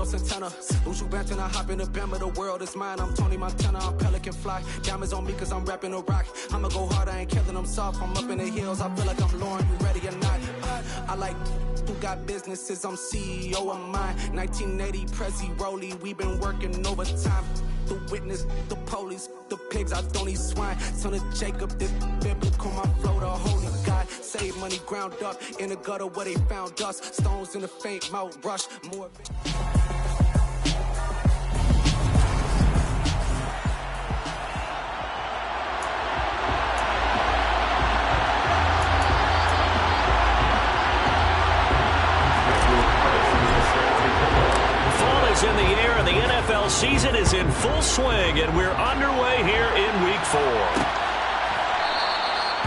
Santana. Lose you back and I hop in the Bama. The world is mine. I'm Tony Montana. I'm Pelican Fly. Diamonds on me cause I'm rapping a rock. I'ma go hard, I ain't killing them soft. I'm up in the hills. I feel like I'm Lauren. You ready or not? I like who got businesses. I'm CEO of mine. 1980 Prezi Rolly. We been working overtime. The witness, the police, the pigs, I don't eat swine. Son of Jacob, this biblical, my flow, the holy God. Save money ground up in the gutter where they found us. Stones in the faint mouth rush. More. In the air, and the NFL season is in full swing, and we're underway here in Week 4.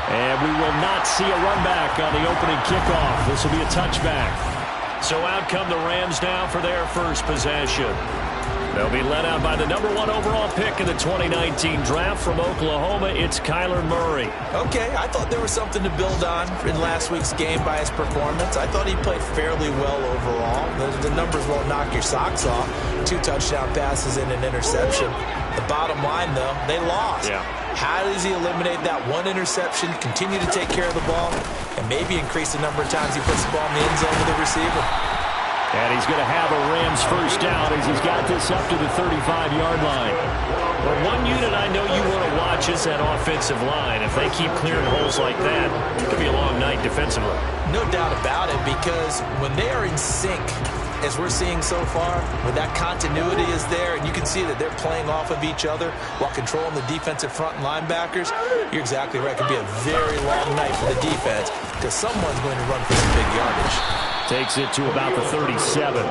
And we will not see a run back on the opening kickoff. This will be a touchback. So out come the Rams now for their first possession. They'll be led out by the #1 overall pick in the 2019 draft from Oklahoma. It's Kyler Murray. Okay, I thought there was something to build on in last week's game by his performance. I thought he played fairly well overall. The numbers won't knock your socks off. 2 touchdown passes and an interception. The bottom line, though, they lost. Yeah. How does he eliminate that 1 interception, continue to take care of the ball, and maybe increase the number of times he puts the ball in the end zone with the receiver? And he's going to have a Rams first down as he's got this up to the 35-yard line. Well, one unit I know you want to watch is that offensive line. If they keep clearing holes like that, it could be a long night defensively. No doubt about it, because when they are in sync, as we're seeing so far, when that continuity is there, and you can see that they're playing off of each other while controlling the defensive front and linebackers, you're exactly right. It could be a very long night for the defense because someone's going to run for some big yardage. Takes it to about the 37.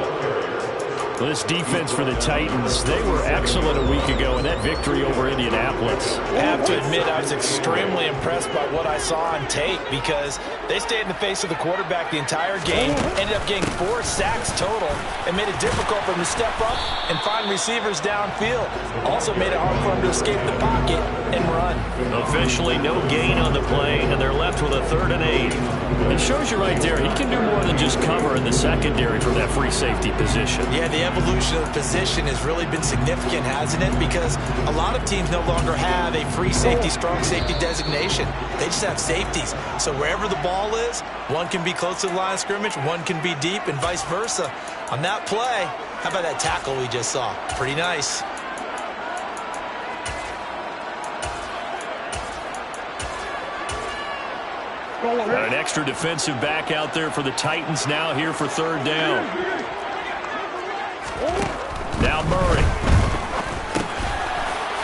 Well, this defense for the Titans, they were excellent a week ago in that victory over Indianapolis. I have to admit, I was extremely impressed by what I saw on tape because they stayed in the face of the quarterback the entire game, ended up getting 4 sacks total, and made it difficult for them to step up and find receivers downfield. Also made it hard for them to escape the pocket and run. Officially no gain on the play, and they're left with a 3rd and 8. It shows you right there, he can do more than just cover in the secondary from that free safety position. Yeah, the evolution of the position has really been significant, hasn't it? Because a lot of teams no longer have a free safety, strong safety designation. They just have safeties. So wherever the ball is, one can be close to the line of scrimmage, one can be deep, and vice versa. On that play, how about that tackle we just saw? Pretty nice. An extra defensive back out there for the Titans now here for 3rd down. Now Murray.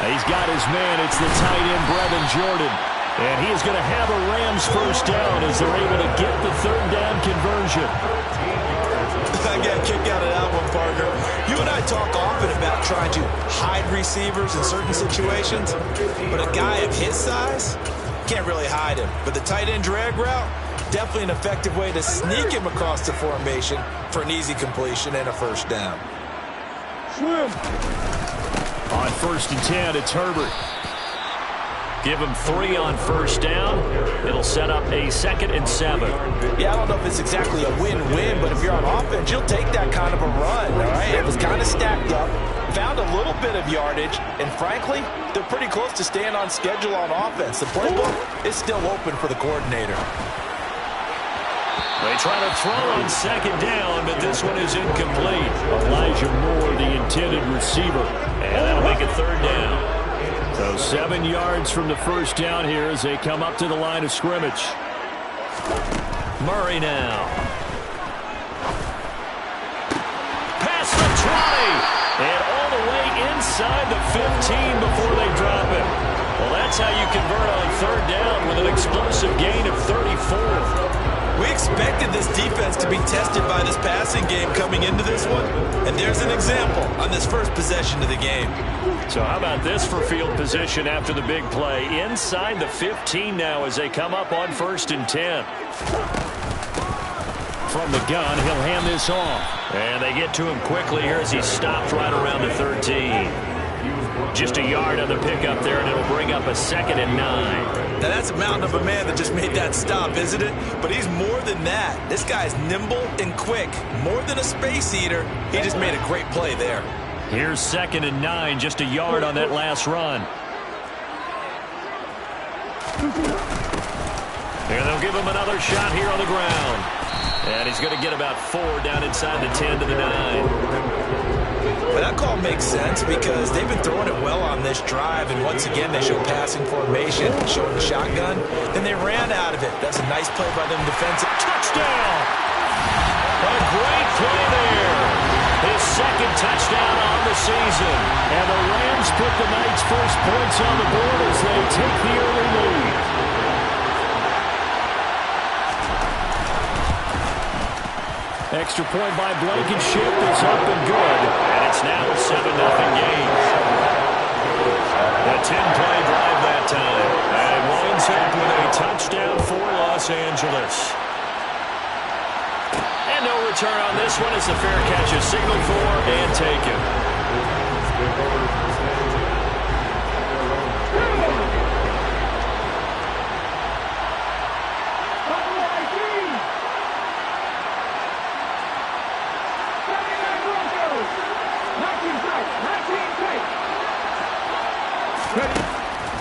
He's got his man. It's the tight end, Brevin Jordan. And he is going to have a Rams first down as they're able to get the 3rd down conversion. I got a kick out of that one, partner. You and I talk often about trying to hide receivers in certain situations, but a guy of his size can't really hide him. But the tight end drag route, definitely an effective way to sneak him across the formation for an easy completion and a first down. On 1st and 10, it's Herbert. Give him 3 on first down. It'll set up a 2nd and 7. Yeah, I don't know if it's exactly a win-win, but if you're on offense, you'll take that kind of a run, all right? It was kind of stacked up, found a little bit of yardage, and frankly, they're pretty close to staying on schedule on offense. The playbook is still open for the coordinator. They try to throw on 2nd down, but this one is incomplete. Elijah Moore, the intended receiver, and that'll make it 3rd down. So 7 yards from the first down here as they come up to the line of scrimmage. Murray now. Past the 20. And all the way inside the 15 before they drop it. Well, that's how you convert on 3rd down with an explosive gain of 34. We expected this defense to be tested by this passing game coming into this one, and there's an example on this first possession of the game. So how about this for field position after the big play? Inside the 15 now as they come up on 1st and 10. From the gun, he'll hand this off. And they get to him quickly here as he stopped right around the 13. Just a yard on the pickup there, and it'll bring up a 2nd and 9. Now that's a mountain of a man that just made that stop, isn't it? But he's more than that. This guy's nimble and quick. More than a space eater. He just made a great play there. Here's 2nd and 9, just a yard on that last run. And they'll give him another shot here on the ground. And he's going to get about 4 down inside the 10 to the 9. But that call makes sense because they've been throwing it well on this drive, and once again they show passing formation, showing the shotgun. Then they ran out of it. That's a nice play by them defensive. Touchdown! A great play there. His 2nd touchdown on the season. And the Rams put the night's first points on the board as they take the early lead. Extra point by Blankenship is up and good. And it's now a 7-0 game. A 10-play drive that time. And winds up with a touchdown for Los Angeles. And no return on this one as the fair catch is signaled for and taken.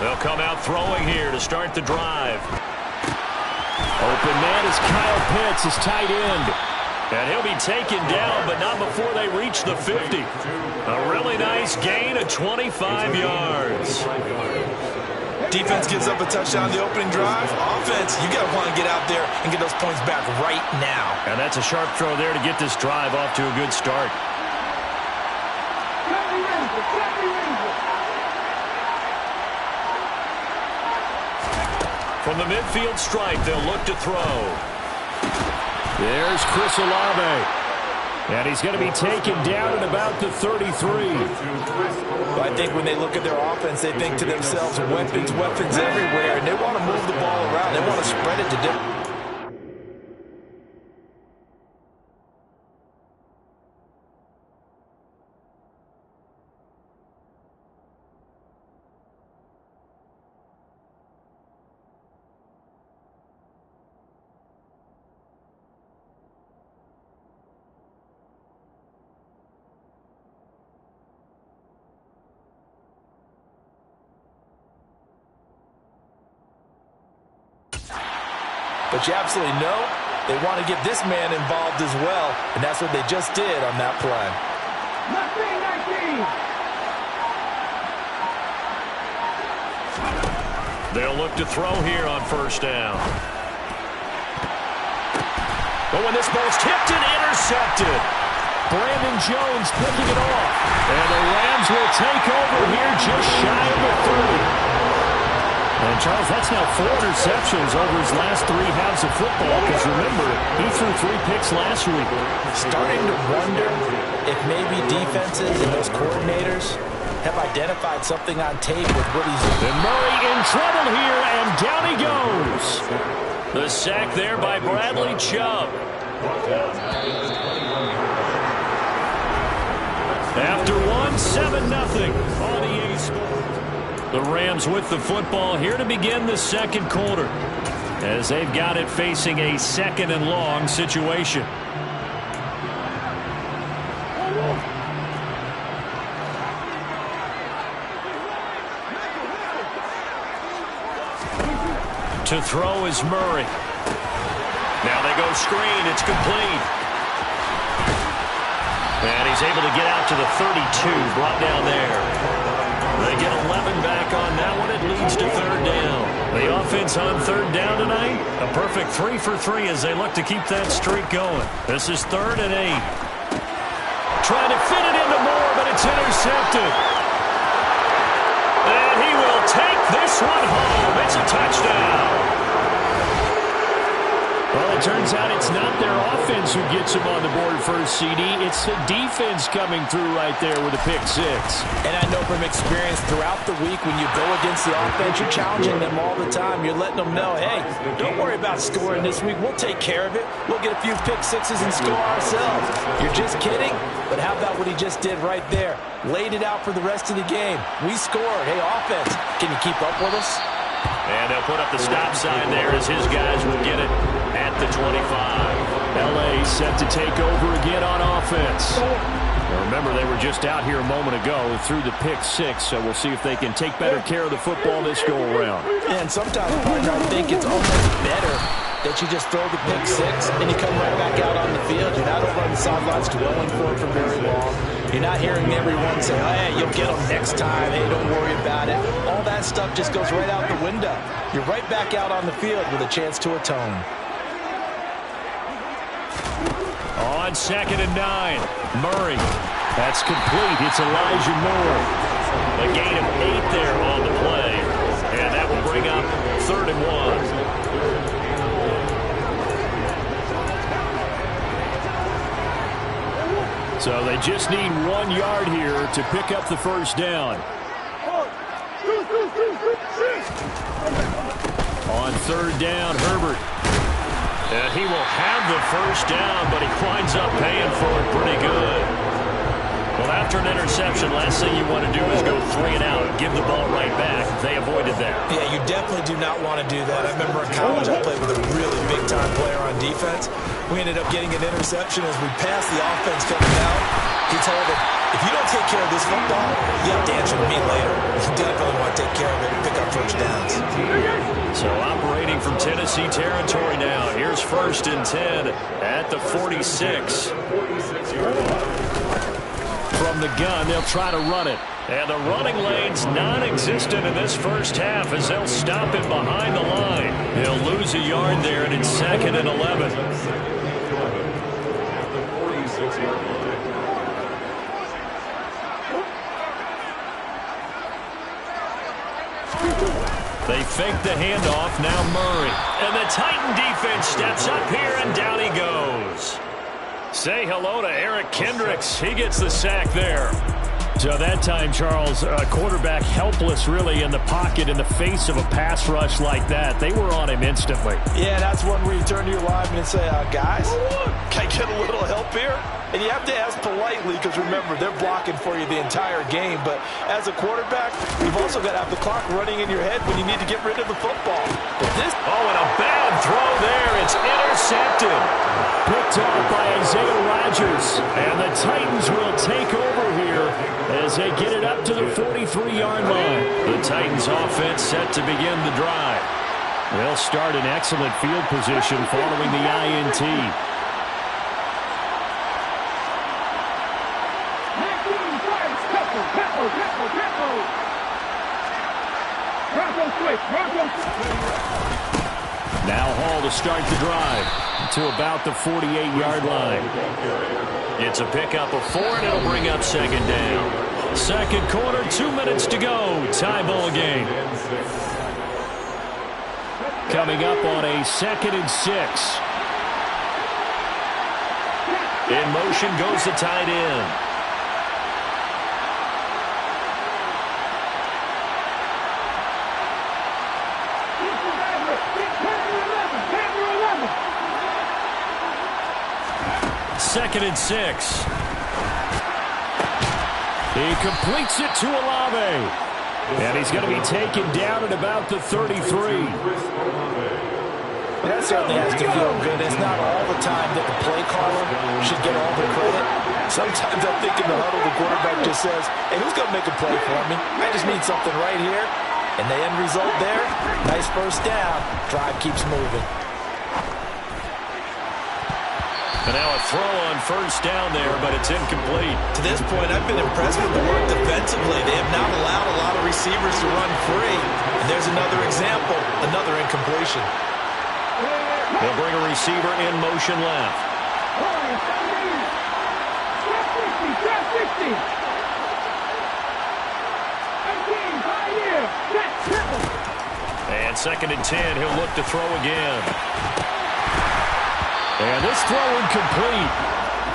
They'll come out throwing here to start the drive. Open man is Kyle Pitts, his tight end. And he'll be taken down, but not before they reach the 50. A really nice gain of 25 yards. Defense gives up a touchdown on the opening drive. Offense, you got to want to get out there and get those points back right now. And that's a sharp throw there to get this drive off to a good start. From the midfield stripe, they'll look to throw. There's Chris Olave. And he's going to be taken down at about the 33. I think when they look at their offense, they think to themselves, weapons, weapons everywhere, and they want to move the ball around. They want to spread it to different. But you absolutely know they want to get this man involved as well, and that's what they just did on that play. 19. They'll look to throw here on first down. But when this ball's tipped and intercepted, Brandon Jones picking it off. And the Rams will take over here just shy of the 30. And, Charles, that's now 4 interceptions over his last 3 halves of football, because, remember, he threw 3 picks last week. Starting to wonder if maybe defenses and those coordinators have identified something on tape with what he's doing. And Murray in trouble here, and down he goes. The sack there by Bradley Chubb. After 7-0 on EA Sports. The Rams with the football here to begin the second quarter, as they've got it facing a 2nd and long situation. To throw is Murray. Now they go screen. It's complete. And he's able to get out to the 32, brought down there. They get 11 back on that one. It leads to 3rd down. The offense on 3rd down tonight, a perfect 3 for 3 as they look to keep that streak going. This is 3rd and 8. Trying to fit it into Moore, but it's intercepted. And he will take this one home. It's a touchdown. Well, Well, it turns out it's not their offense who gets them on the board first, CD. It's the defense coming through right there with a pick six. And I know from experience throughout the week when you go against the offense, you're challenging them all the time. You're letting them know, hey, don't worry about scoring this week. We'll take care of it. We'll get a few pick sixes and score ourselves. You're just kidding? But how about what he just did right there? Laid it out for the rest of the game. We scored. Hey, offense, can you keep up with us? And they'll put up the stop sign there as his guys will get it at the 25. L.A. set to take over again on offense. Now remember, they were just out here a moment ago through the pick six, so we'll see if they can take better care of the football this go-around. And sometimes, partner, I think it's almost better that you just throw the pick six and you come right back out on the field. You're not over on the sidelines dwelling for it for very long. You're not hearing everyone say, oh, hey, you'll get them next time. Hey, don't worry about it. All that stuff just goes right out the window. You're right back out on the field with a chance to atone. On 2nd and 9, Murray. That's complete. It's Elijah Moore. A gain of 8 there on the play. And that will bring up 3rd and 1. So they just need 1 yard here to pick up the first down. On 3rd down, Herbert. And he will have the first down, but he winds up paying for it pretty good. Well, after an interception, last thing you want to do is go 3 and out and give the ball right back. They avoided that. Yeah, you definitely do not want to do that. I remember in college I played with a really big-time player on defense. We ended up getting an interception as we passed the offense coming out. He told him, if you don't take care of this football, you have to answer to me later. You definitely want to take care of it and pick up first downs. So operating from Tennessee territory now. Here's 1st and 10 at the 46. From the gun, they'll try to run it. And the running lane's non-existent in this first half as they'll stop him behind the line. He'll lose a yard there, and it's 2nd and 11. They fake the handoff, now Murray. And the Titan defense steps up here, and down he goes. Say hello to Eric Kendricks. He gets the sack there. So that time, Charles, quarterback helpless really in the pocket in the face of a pass rush like that. They were on him instantly. Yeah, that's one where you turn to your lineman and say, guys, can I get a little help here? And you have to ask politely because, remember, they're blocking for you the entire game. But as a quarterback, you've also got to have the clock running in your head when you need to get rid of the football. But this... Oh, and a bad throw there. It's intercepted. Picked off by Isaiah Rodgers. And the Titans will take over here as they get it up to the 43-yard line. The Titans offense set to begin the drive. They'll start in excellent field position following the INT. Now Hall to start the drive to about the 48-yard line. It's a pickup of 4, and it'll bring up 2nd down. Second quarter, 2 minutes to go. Tie ball game. Coming up on a 2nd and 6. In motion goes the tight end. Second and 6. He completes it to Olave. And he's going to be taken down at about the 33. That certainly has to feel good. It's not all the time that the play caller should get all the credit. Sometimes I think in the huddle the quarterback just says, hey, who's going to make a play for me? I just need something right here. And the end result there, nice first down. Drive keeps moving. And now a throw on first down there, but it's incomplete. To this point, I've been impressed with the work defensively. They have not allowed a lot of receivers to run free. And there's another example, another incompletion. They'll bring a receiver in motion left. And 2nd and 10, he'll look to throw again. And this throw incomplete.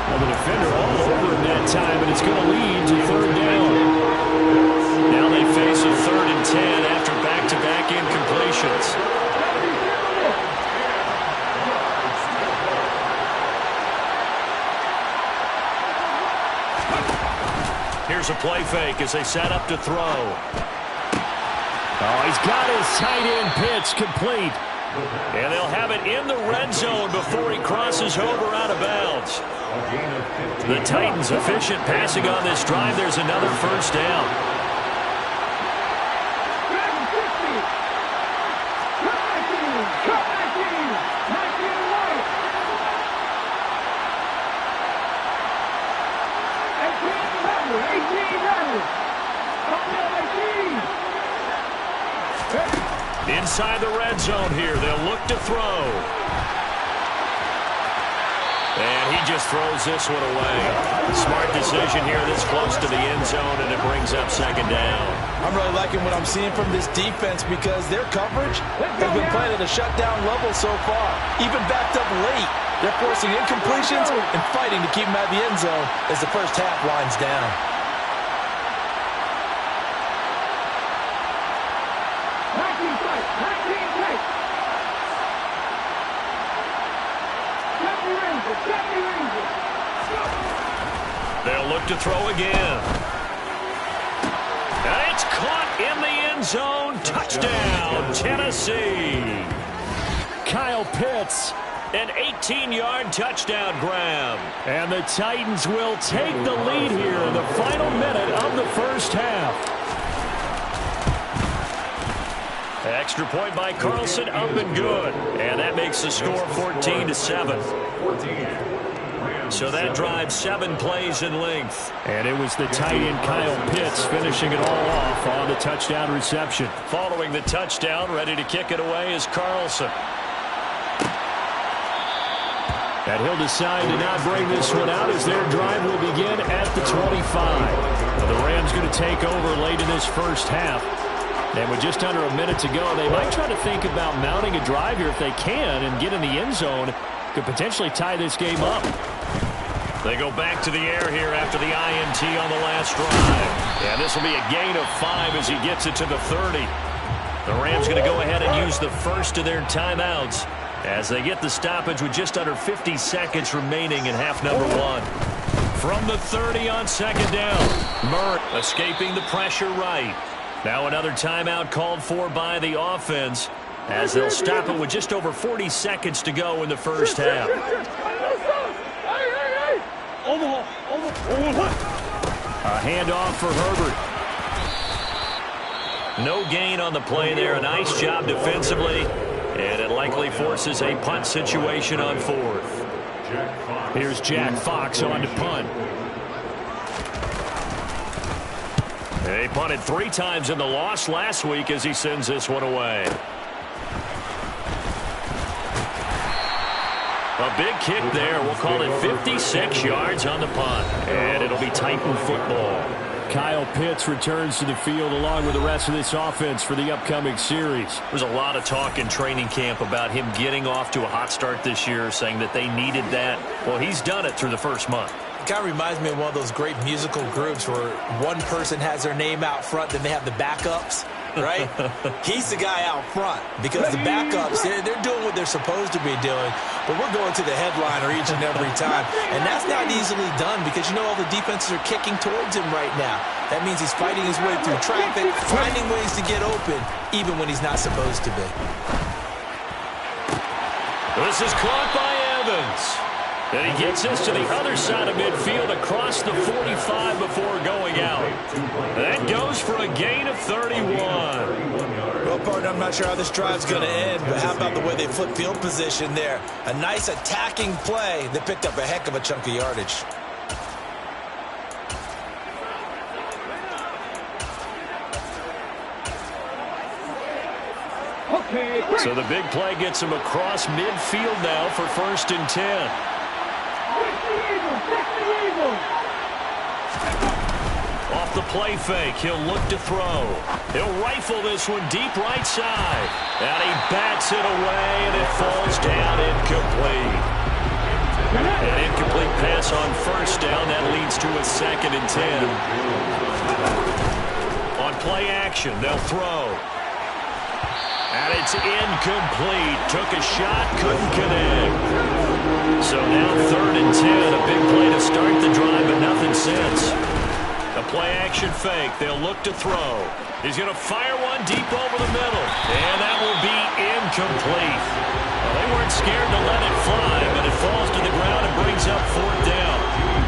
Well, the defender all over him that time, and it's going to lead to third down. Now they face a 3rd and 10 after back-to-back incompletions. Here's a play fake as they set up to throw. Oh, he's got his tight end pitch complete. And they'll have it in the red zone before he crosses over out of bounds. The Titans efficient passing on this drive. There's another first down. Inside the red zone here, they'll look to throw. And he just throws this one away. Smart decision here this close to the end zone, and it brings up second down. I'm really liking what I'm seeing from this defense because their coverage has been playing at a shutdown level so far. Even backed up late, they're forcing incompletions and fighting to keep them out of the end zone as the first half winds down. They'll look to throw again. And it's caught in the end zone. Touchdown, Tennessee. Kyle Pitts, an 18-yard touchdown grab. And the Titans will take the lead here in the final minute of the first half. Extra point by Carlson, up and good. And that makes the score 14-7. So that drives 7 plays in length. And it was the tight end Kyle Pitts finishing it all off on the touchdown reception. Following the touchdown, ready to kick it away is Carlson. And he'll decide to not bring this one out as their drive will begin at the 25. The Rams going to take over late in this first half. And with just under a minute to go, they might try to think about mounting a drive here if they can and get in the end zone. Could potentially tie this game up. They go back to the air here after the INT on the last drive. And this will be a gain of 5 as he gets it to the 30. The Rams going to go ahead and use the first of their timeouts as they get the stoppage with just under 50 seconds remaining in half number 1. From the 30 on second down, Murray escaping the pressure right. Now another timeout called for by the offense as they'll stop it with just over 40 seconds to go in the first half. A handoff for Herbert. No gain on the play there. A nice job defensively. And it likely forces a punt situation on 4th. Here's Jack Fox on to punt. They punted 3 times in the loss last week as he sends this one away. A big kick there. We'll call it 56 yards on the punt. And it'll be Titan football. Kyle Pitts returns to the field along with the rest of this offense for the upcoming series. There's a lot of talk in training camp about him getting off to a hot start this year, saying that they needed that. Well, he's done it through the first month. It kind of reminds me of one of those great musical groups where one person has their name out front, then they have the backups, right? He's the guy out front because the backups, they're doing what they're supposed to be doing, but we're going to the headliner each and every time. And that's not easily done because, you know, all the defenses are kicking towards him right now. That means he's fighting his way through traffic, finding ways to get open, even when he's not supposed to be. This is caught by Evans. And he gets this to the other side of midfield across the 45 before going out. That goes for a gain of 31. Well, partner, I'm not sure how this drive's going to end, but how about the way they flip field position there? A nice attacking play that picked up a heck of a chunk of yardage. So the big play gets him across midfield now for 1st and 10. Off the play fake, he'll look to throw. He'll rifle this one deep right side. And he bats it away, and it falls down incomplete. An incomplete pass on first down. That leads to a 2nd and 10. On play action, they'll throw. And it's incomplete. Took a shot, couldn't connect. So now 3rd and 10. A big play to start the drive, but nothing since. A play action fake. They'll look to throw. He's going to fire one deep over the middle. And that will be incomplete. Well, they weren't scared to let it fly, but it falls to the ground and brings up 4th down.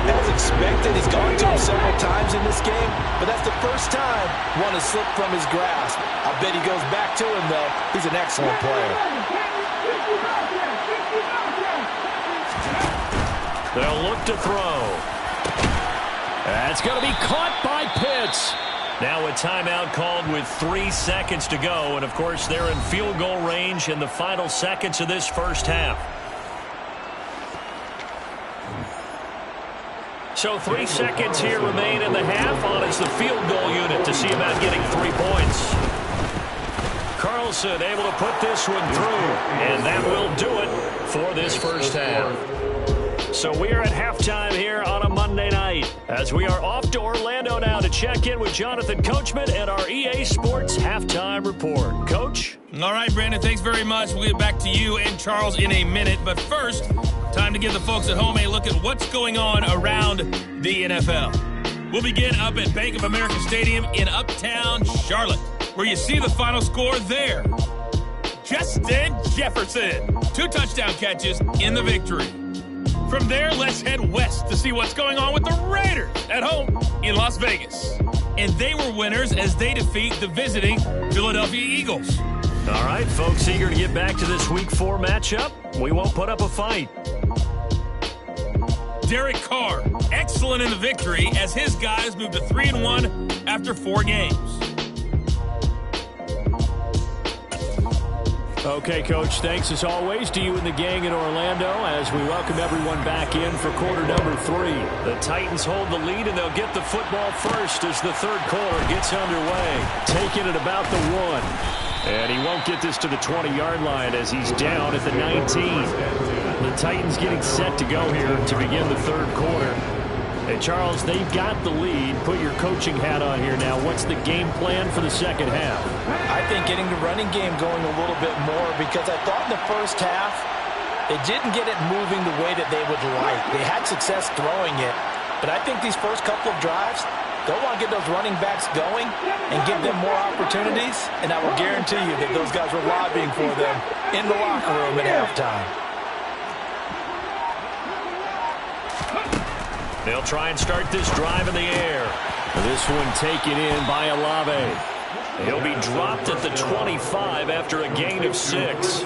As expected, he's gone to him several times in this game, but that's the first time one has slipped from his grasp. I bet he goes back to him, though. He's an excellent player. They'll look to throw. That's going to be caught by Pitts. Now a timeout called with 3 seconds to go, and of course they're in field goal range in the final seconds of this first half. So 3 seconds here remain in the half. On is the field goal unit to see about getting 3 points. Carlson able to put this one through, and that will do it for this first half. So we are at halftime here on a Monday night as we are off to Orlando now to check in with Jonathan Coachman and our EA Sports Halftime Report. Coach? All right, Brandon, thanks very much. We'll get back to you and Charles in a minute. But first, time to give the folks at home a look at what's going on around the NFL. We'll begin up at Bank of America Stadium in Uptown Charlotte, where you see the final score there. Justin Jefferson, 2 touchdown catches in the victory. From there, let's head west to see what's going on with the Raiders at home in Las Vegas. And they were winners as they defeat the visiting Philadelphia Eagles. All right, folks, eager to get back to this Week 4 matchup. We won't put up a fight. Derek Carr, excellent in the victory as his guys moved to 3-1 after 4 games. Okay, Coach, thanks as always to you and the gang in Orlando as we welcome everyone back in for quarter number 3. The Titans hold the lead, and they'll get the football first as the third quarter gets underway. Taking it about the 1. And he won't get this to the 20-yard line as he's down at the 19. The Titans getting set to go here to begin the third quarter. And, Charles, they've got the lead. Put your coaching hat on here now. What's the game plan for the second half? I think getting the running game going a little bit more because I thought in the first half they didn't get it moving the way that they would like. They had success throwing it, but I think these first couple of drives, they'll want to get those running backs going and give them more opportunities, and I will guarantee you that those guys were lobbying for them in the locker room at halftime. They'll try and start this drive in the air. This one taken in by Olave. He'll be dropped at the 25 after a gain of 6. A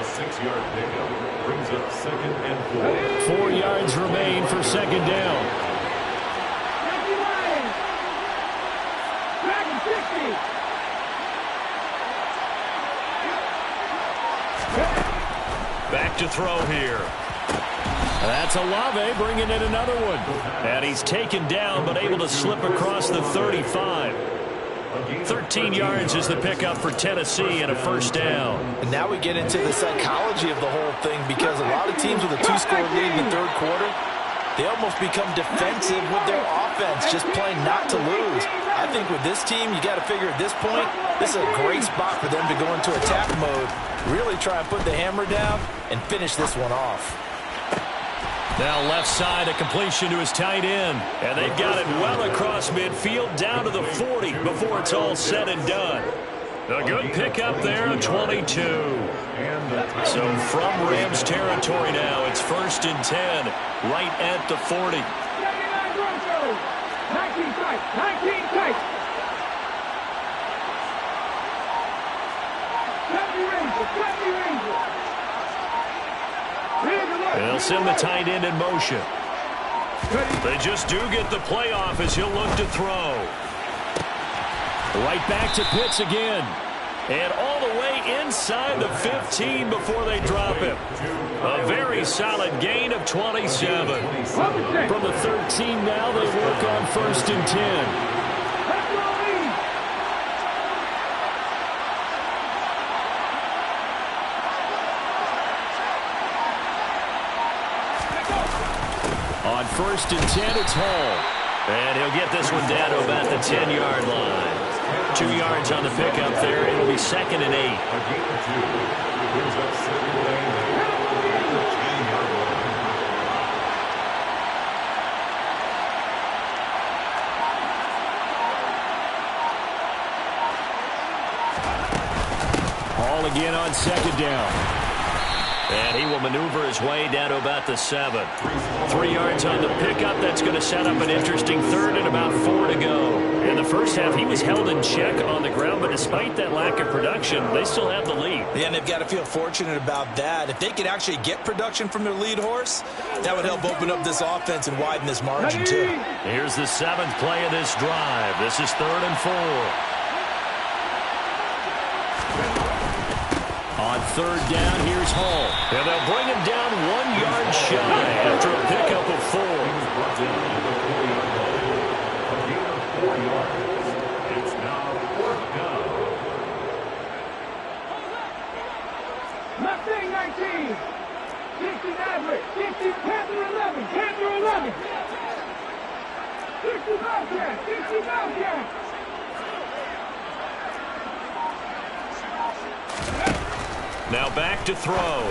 6-yard pickup brings up 2nd and 4. 4 yards remain for second down. Back to throw here. That's Olave bringing in another one. And he's taken down but able to slip across the 35. 13 yards is the pickup for Tennessee and a first down. And now we get into the psychology of the whole thing because a lot of teams with a 2-score lead in the third quarter, they almost become defensive with their offense, just playing not to lose. I think with this team, you got to figure at this point, this is a great spot for them to go into attack mode, really try and put the hammer down and finish this one off. Now left side, a completion to his tight end. And they've got it well across midfield down to the 40 before it's all said and done. A good pickup there of 22. So from Rams territory now, it's 1st and 10, right at the 40. 19 tight. 70 Rangers. They'll send the tight end in motion. They just do get the play off as he'll look to throw. Right back to Pitts again. And all the way inside the 15 before they drop him. A very solid gain of 27. From the 13 now, they work on 1st and 10. first and 10, it's Hall. And he'll get this one down to about the 10-yard line. 2 yards on the pickup there. It'll be 2nd and 8. Hall again on 2nd down. And he will maneuver his way down to about the 7. 3 yards on the pickup. That's going to set up an interesting 3rd and about 4 to go. In the first half, he was held in check on the ground, but despite that lack of production, they still have the lead. Yeah, and they've got to feel fortunate about that. If they could actually get production from their lead horse, that would help open up this offense and widen this margin, too. Here's the 7th play of this drive. This is 3rd and 4. On 3rd down, here's Hall. And they'll bring him down 1 yard shy after a pickup of 4. It's now 4th down. Mustang 19. 60 Maverick. 60 Panther 11. Panther 11. 60 Bobcat. 60 Bobcat. Now back to throw.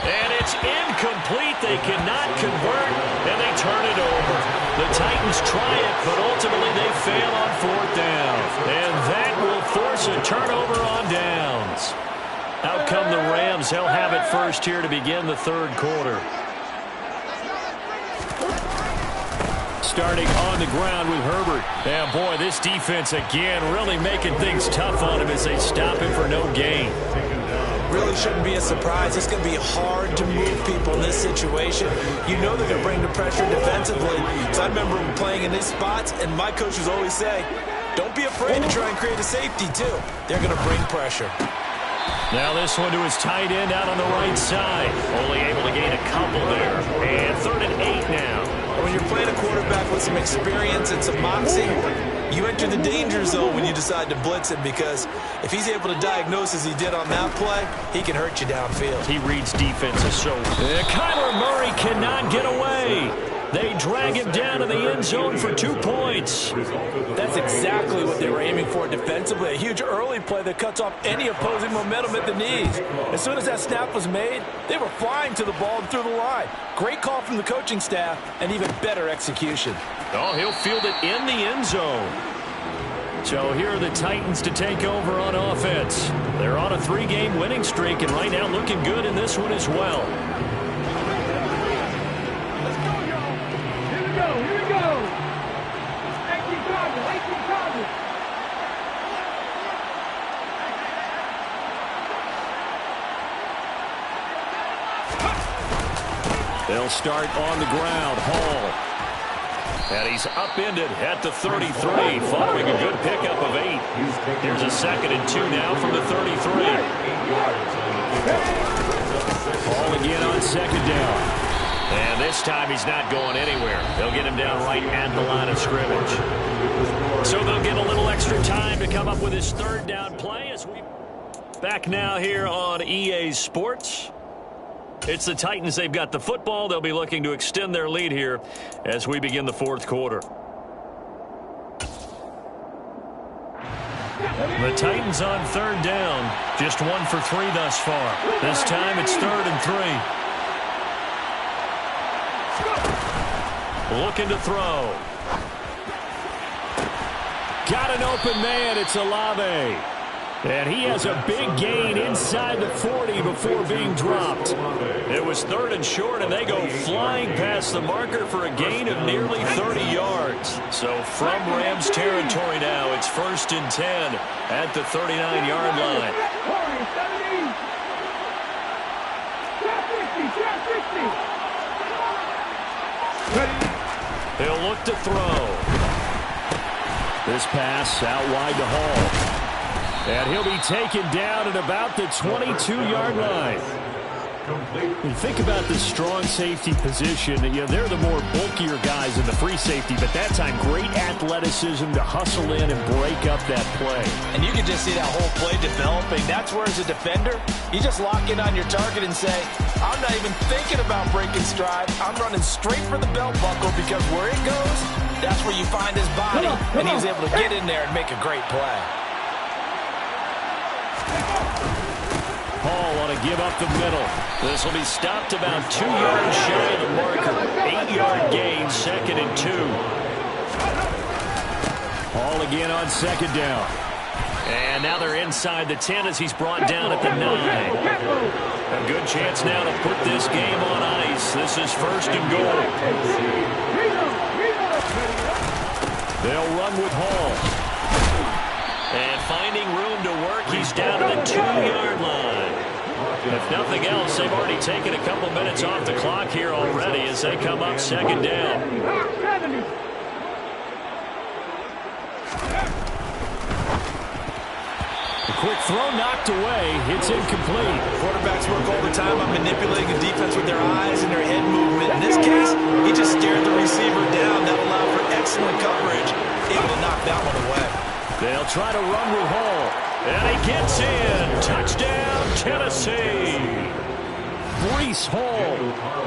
And it's incomplete. They cannot convert, and they turn it over. The Titans try it, but ultimately they fail on 4th down. And that will force a turnover on downs. Out come the Rams. They'll have it first here to begin the 3rd quarter. Starting on the ground with Herbert. And boy, this defense again really making things tough on him as they stop him for no gain. Really shouldn't be a surprise. It's going to be hard to move people in this situation. You know they're going to bring the pressure defensively. So I remember playing in these spots, and my coaches always say, don't be afraid to try and create a safety, too. They're going to bring pressure. Now this one to his tight end out on the right side. Only able to gain a couple there. And 3rd and 8 now. When you're playing a quarterback with some experience and some moxie, you enter the danger zone when you decide to blitz him, because if he's able to diagnose as he did on that play, he can hurt you downfield. He reads defenses so. Kyler Murray cannot get away. They drag him down to the end zone for 2 points. That's exactly what they were aiming for defensively. A huge early play that cuts off any opposing momentum at the knees. As soon as that snap was made, they were flying to the ball and through the line. Great call from the coaching staff and even better execution. Oh, he'll field it in the end zone. So here are the Titans to take over on offense. They're on a 3-game winning streak and right now looking good in this one as well. Here we go. 18 targets. 18 targets. They'll start on the ground. Hall. And he's upended at the 33, following a good pickup of 8. Here's a 2nd and 2 now from the 33. Hall again on 2nd down. And this time he's not going anywhere. They'll get him down right at the line of scrimmage. So they'll get a little extra time to come up with his 3rd down play. As we back now here on EA Sports. It's the Titans. They've got the football. They'll be looking to extend their lead here as we begin the 4th quarter. The Titans on 3rd down. Just 1 for 3 thus far. This time it's 3rd and 3. Looking to throw. Got an open man. It's Olave. And he has a big gain inside the 40 before being dropped. It was 3rd and short, and they go flying past the marker for a gain of nearly 30 yards. So from Rams territory now, it's 1st and 10 at the 39-yard line. He'll look to throw. This pass out wide to Hall. And he'll be taken down at about the 22-yard line. When you think about the strong safety position, they're the more bulkier guys in the free safety, but that time great athleticism to hustle in and break up that play. And you can just see that whole play developing. That's where, as a defender, you just lock in on your target and say, I'm not even thinking about breaking stride. I'm running straight for the belt buckle, because where it goes, that's where you find his body, and he was able to get in there and make a great play. Hall want to give up the middle. This will be stopped about 2 yards shy of the marker. 8-yard gain, 2nd and 2. Hall again on 2nd down. And now they're inside the 10 as he's brought down at the 9. A good chance now to put this game on ice. This is 1st and goal. They'll run with Hall. And finding room to work, he's down to the 2-yard line. If nothing else, they've already taken a couple minutes off the clock here already as they come up 2nd down. A quick throw knocked away. It's incomplete. Quarterbacks work all the time on manipulating the defense with their eyes and their head movement. In this case, he just stared the receiver down. That allowed for excellent coverage, able to knock that one away. They'll try to run with Hall. And he gets in. Touchdown, Tennessee. Breece Hall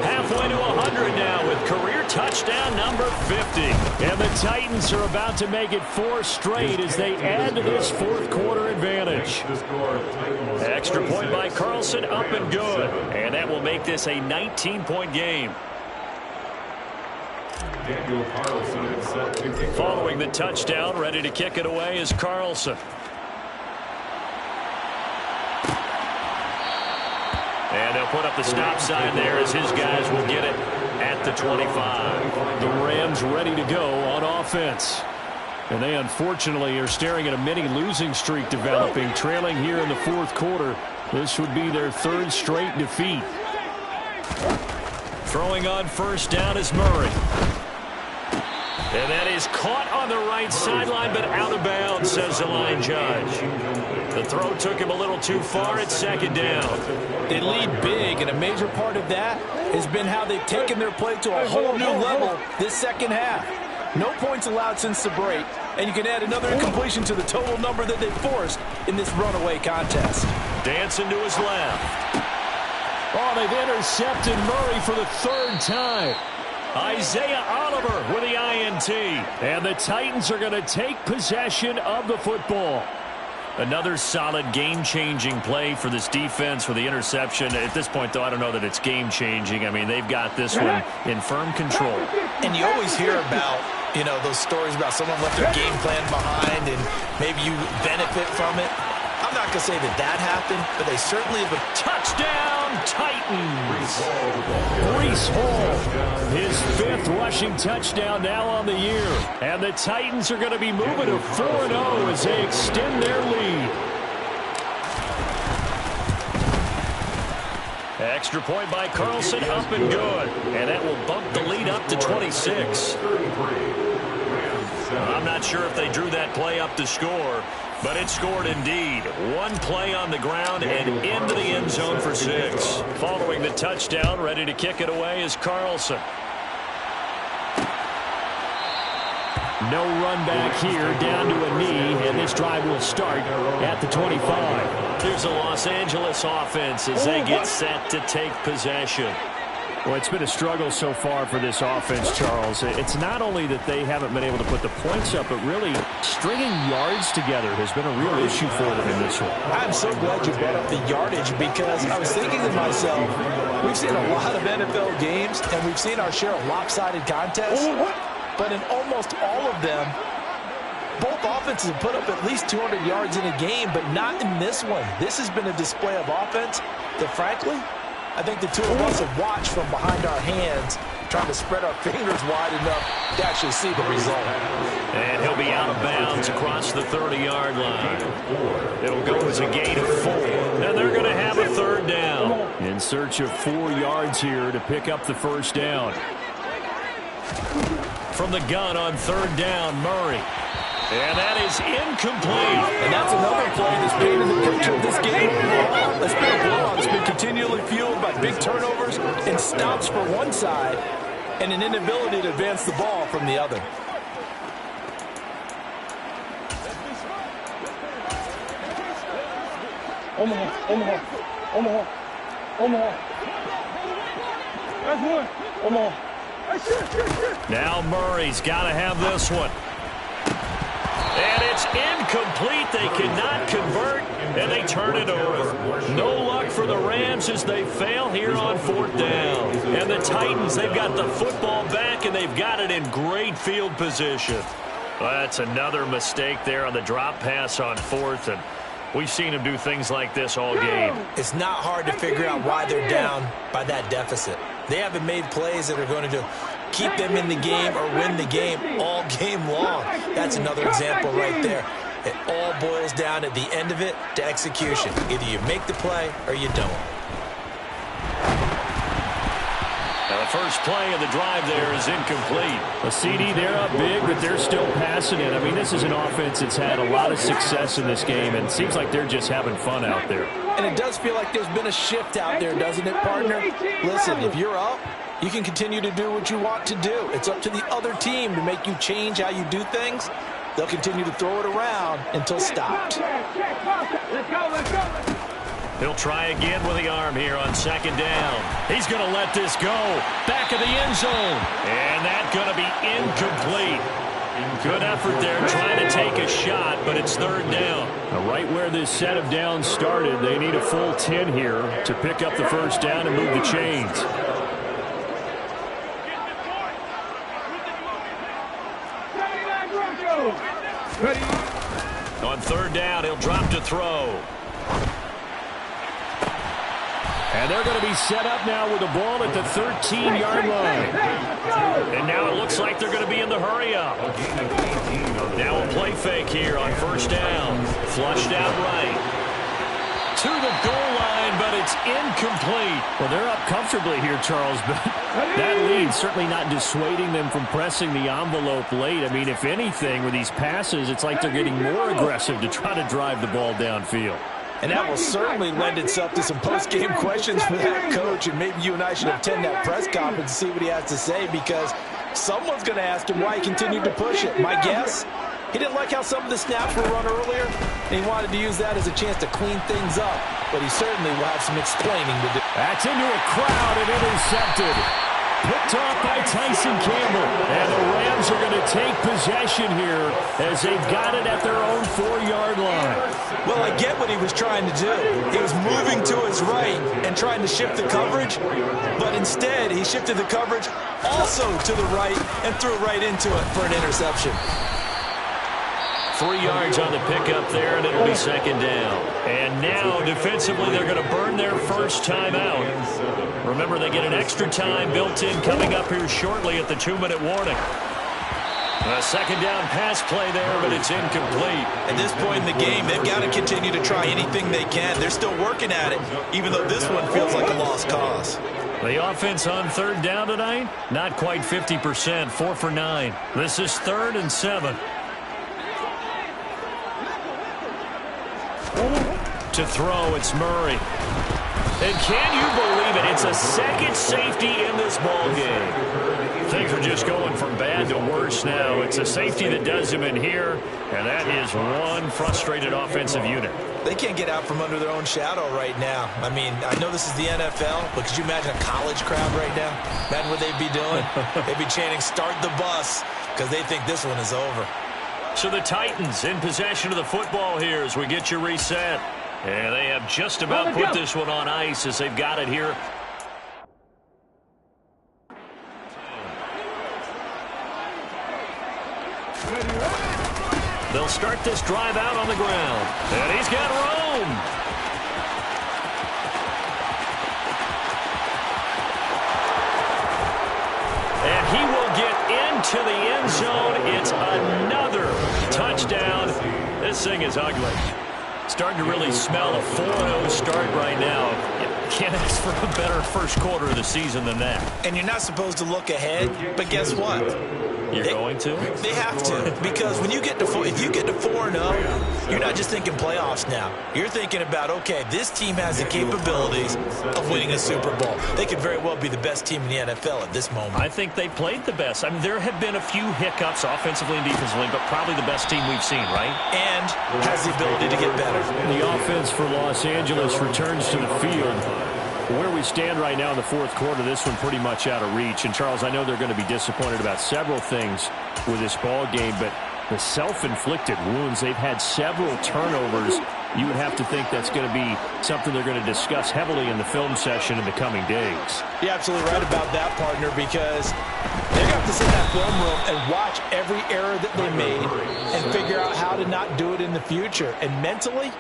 halfway to 100 now with career touchdown number 50. And the Titans are about to make it 4 straight as they add to this 4th quarter advantage. Extra point by Carlson, up and good. And that will make this a 19-point game. Following the touchdown, ready to kick it away is Carlson. And they'll put up the stop sign there as his guys will get it at the 25. The Rams ready to go on offense. And they unfortunately are staring at a mini losing streak developing, trailing here in the 4th quarter. This would be their 3rd straight defeat. Throwing on 1st down is Murray. And that is caught on the right sideline, but out of bounds, says the line judge. The throw took him a little too far at 2nd down. They lead big, and a major part of that has been how they've taken their play to a whole new level this 2nd half. No points allowed since the break, and you can add another incompletion to the total number that they forced in this runaway contest. Dancing to his left. Oh, they've intercepted Murray for the 3rd time. Isaiah Oliver with the INT. And the Titans are going to take possession of the football. Another solid game-changing play for this defense with the interception. At this point, though, I don't know that it's game-changing. I mean, they've got this one in firm control. And you always hear about, those stories about someone left their game plan behind and maybe you benefit from it. I'm not going to say that happened, but they certainly have a touchdown, Titans. Breece Hall, his 5th rushing touchdown now on the year. And the Titans are going to be moving to 4-0 as they extend their lead. Extra point by Carlson, up and good. And that will bump the lead up to 26. I'm not sure if they drew that play up to score, but it scored indeed. One play on the ground and into the end zone for 6. Following the touchdown, ready to kick it away is Carlson. No run back here, down to a knee, and this drive will start at the 25. Here's the Los Angeles offense as they get set to take possession. Well, it's been a struggle so far for this offense, Charles. It's not only that they haven't been able to put the points up, but really stringing yards together has been a real issue for them in this one. I'm so glad you brought up the yardage because I was thinking to myself, we've seen a lot of NFL games and we've seen our share of lopsided contests, but in almost all of them, both offenses have put up at least 200 yards in a game, but not in this one. This has been a display of offense that, frankly, I think the two of us have watched from behind our hands, trying to spread our fingers wide enough to actually see the result. And he'll be out of bounds across the 30-yard line. It'll go as a gain of 4. And they're going to have a 3rd down. In search of 4 yards here to pick up the 1st down. From the gun on 3rd down, Murray. And that is incomplete. And that's another play that's painted the picture of this game overall. It's been a blowout. It's been continually fueled by big turnovers and stops for one side and an inability to advance the ball from the other. Omaha. That's one. Omaha. Now Murray's got to have this one. And it's incomplete. They cannot convert, and they turn it over. No luck for the Rams as they fail here on 4th down. And the Titans, they've got the football back, and they've got it in great field position. Well, that's another mistake there on the drop pass on 4th, and we've seen them do things like this all game. It's not hard to figure out why they're down by that deficit. They haven't made plays that are going to keep them in the game or win the game all game long. That's another example right there. It all boils down at the end of it to execution. Either you make the play or you don't. Now the first play of the drive there is incomplete. A CD, they're up big, but they're still passing it. I mean, this is an offense that's had a lot of success in this game, and it seems like they're just having fun out there. And it does feel like there's been a shift out there, doesn't it, partner? Listen, if you're up, you can continue to do what you want to do. It's up to the other team to make you change how you do things. They'll continue to throw it around until stopped. Let's go. He'll try again with the arm here on 2nd down. He's going to let this go. Back of the end zone. And that's going to be incomplete. Good effort there trying to take a shot, but it's 3rd down. Now, right where this set of downs started, they need a full 10 here to pick up the 1st down and move the chains. On 3rd down, he'll drop to throw. And they're going to be set up now with the ball at the 13-yard line. And now it looks like they're going to be in the hurry-up. Now a play fake here on 1st down. Flushed out right. To the goal line, but it's incomplete. Well, they're up comfortably here, Charles, but that lead certainly not dissuading them from pressing the envelope late. I mean, if anything, with these passes, it's like they're getting more aggressive to try to drive the ball downfield. And that will certainly lend itself to some post-game questions for that coach, and maybe you and I should attend that press conference and see what he has to say, because someone's going to ask him why he continued to push it. My guess, he didn't like how some of the snaps were run earlier, and he wanted to use that as a chance to clean things up, but he certainly will have some explaining to do. That's into a crowd and intercepted. Picked off by Tyson Campbell. And the Rams are going to take possession here as they've got it at their own 4-yard line. Well, I get what he was trying to do. He was moving to his right and trying to shift the coverage, but instead he shifted the coverage also to the right and threw right into it for an interception. 3 yards on the pickup there, and it'll be 2nd down. And now, defensively, they're going to burn their first time out. Remember, they get an extra time built in coming up here shortly at the 2-minute warning. A 2nd down pass play there, but it's incomplete. At this point in the game, they've got to continue to try anything they can. They're still working at it, even though this one feels like a lost cause. The offense on 3rd down tonight, not quite 50%, 4 for 9. This is 3rd and 7. To throw, it's Murray. And can you believe it? It's a second safety in this ball game. Things are just going from bad to worse now. It's a safety that does him in here, and that is one frustrated offensive unit. They can't get out from under their own shadow right now. I mean, I know this is the NFL, but could you imagine a college crowd right now? Imagine what they'd be doing. They'd be chanting, "Start the bus," because they think this one is over. So the Titans in possession of the football here as we get you reset. And they have just about put this one on ice as they've got it here. They'll start this drive out on the ground. And he's got room. And he will get into the end zone. It's another touchdown. This thing is ugly. Starting to really smell a 4-0 start right now. Can't ask for a better first quarter of the season than that. And you're not supposed to look ahead, but guess what? You're going to? They have to, because when you get to if you get to 4-0, you're not just thinking playoffs now. You're thinking about, okay, this team has the capabilities of winning a Super Bowl. They could very well be the best team in the NFL at this moment. I think they played the best. I mean, there have been a few hiccups offensively and defensively, but probably the best team we've seen, right? And has the ability to get better. The offense for Los Angeles returns to the field. Where we stand right now in the fourth quarter, this one pretty much out of reach. And, Charles, I know they're going to be disappointed about several things with this ball game, but the self-inflicted wounds, they've had several turnovers. You would have to think that's going to be something they're going to discuss heavily in the film session in the coming days. You're absolutely right about that, partner, because they're going to have to sit in that film room and watch every error that they made and figure out how to not do it in the future. And mentally,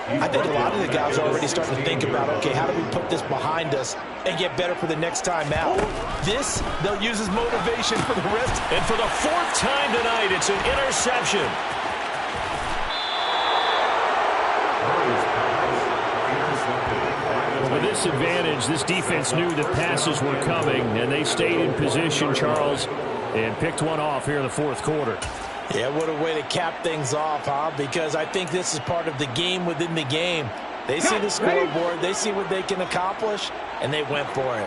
I think a lot of the guys are already starting to think about, okay, how do we put this behind us and get better for the next time out? This, they'll use as motivation for the rest. And for the fourth time tonight, it's an interception. With this advantage, this defense knew that passes were coming, and they stayed in position, Charles, and picked one off here in the fourth quarter. Yeah, what a way to cap things off, huh? Because I think this is part of the game within the game. They see the scoreboard, they see what they can accomplish, and they went for it.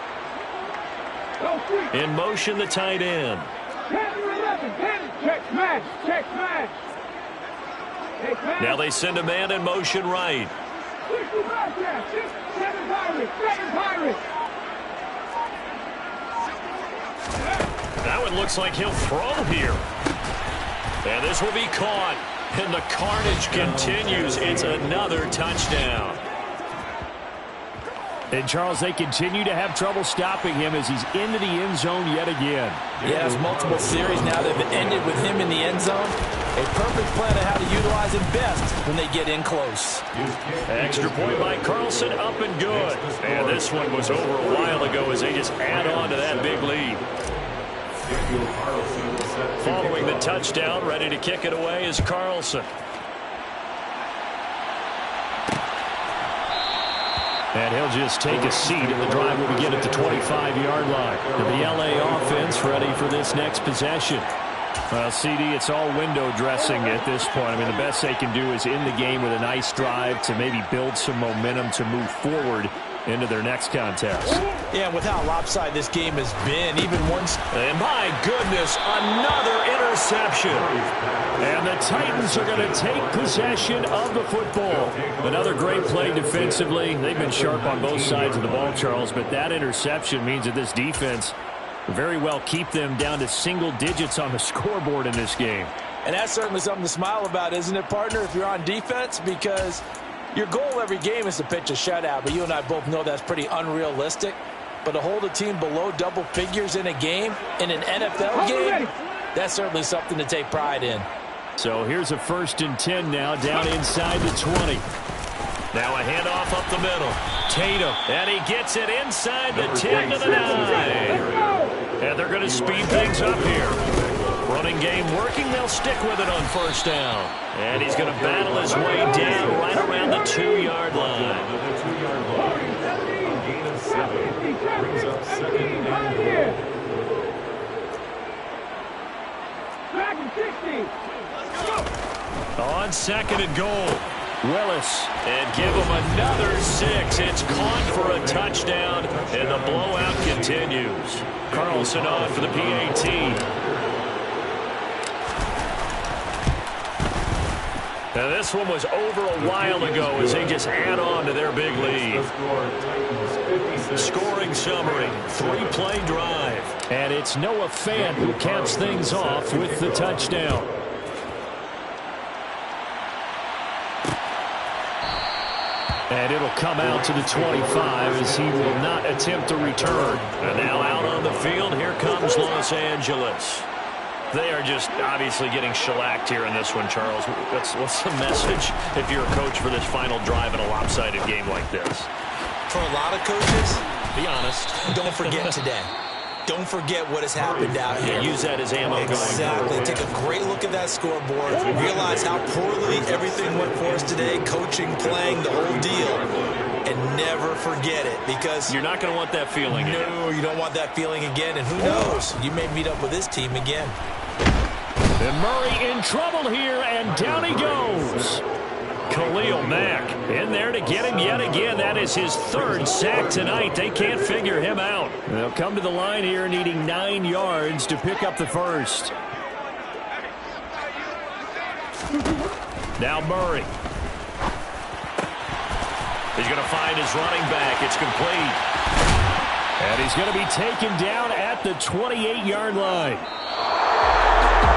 In motion, the tight end. Now they send a man in motion right. Now it looks like he'll throw here. And this will be caught. And the carnage continues. It's another touchdown. And, Charles, they continue to have trouble stopping him as he's into the end zone yet again. Yeah, it's multiple series now that have ended with him in the end zone. A perfect plan of how to utilize him best when they get in close. Extra point by Carlson, up and good. And this one was over a while ago as they just add on to that big lead. Following the touchdown, ready to kick it away is Carlson. And he'll just take a seat, and the drive will begin at the 25-yard line. And the L.A. offense ready for this next possession. Well, CD, it's all window dressing at this point. I mean, the best they can do is end the game with a nice drive to maybe build some momentum to move forward into their next contest. Yeah, with how lopsided this game has been, even once. And my goodness, another interception. And the Titans are going to take possession of the football. Another great play defensively. They've been sharp on both sides of the ball, Charles, but that interception means that this defense very well keep them down to single digits on the scoreboard in this game. And that's certainly something to smile about, isn't it, partner, if you're on defense? Because your goal every game is to pitch a shutout, but you and I both know that's pretty unrealistic. But to hold a team below double figures in a game, in an NFL game, that's certainly something to take pride in. So here's a 1st and 10 now, down inside the 20. Now a handoff up the middle. Tatum, and he gets it inside the 10 to the 9. And they're going to speed things up here. Running game working, they'll stick with it on 1st down. And he's going to battle his way down right around the 2-yard line. Gain of 7 brings up 2nd and goal. On 2nd and goal. Willis, and give him another 6. It's caught for a touchdown, and the blowout continues. Carlson on for the PAT. Now this one was over a while ago as they just add on to their big lead. Scoring summary, 3-play drive. And it's Noah Fant who caps things off with the touchdown. And it'll come out to the 25 as he will not attempt to return. And now out on the field, here comes Los Angeles. They are just obviously getting shellacked here in this one, Charles. What's the message if you're a coach for this final drive in a lopsided game like this? For a lot of coaches, be honest. Don't forget today. Don't forget what has happened out here. Use that as ammo. Exactly. Take a great look at that scoreboard. Realize how poorly everything went for us today. Coaching, playing, the whole deal. And never forget it, because you're not going to want that feeling again. No, you don't want that feeling again. And who knows? You may meet up with this team again. And Murray in trouble here, and down he goes. Khalil Mack in there to get him yet again. That is his third sack tonight. They can't figure him out. They'll come to the line here needing 9 yards to pick up the first. Now Murray. He's going to find his running back. It's complete. And he's going to be taken down at the 28-yard line.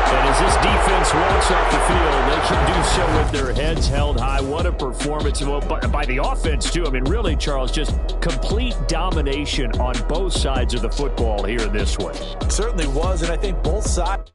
And as this defense walks off the field, they can do so with their heads held high. What a performance by the offense, too. I mean, really, Charles, just complete domination on both sides of the football here in this one. It certainly was, and I think both sides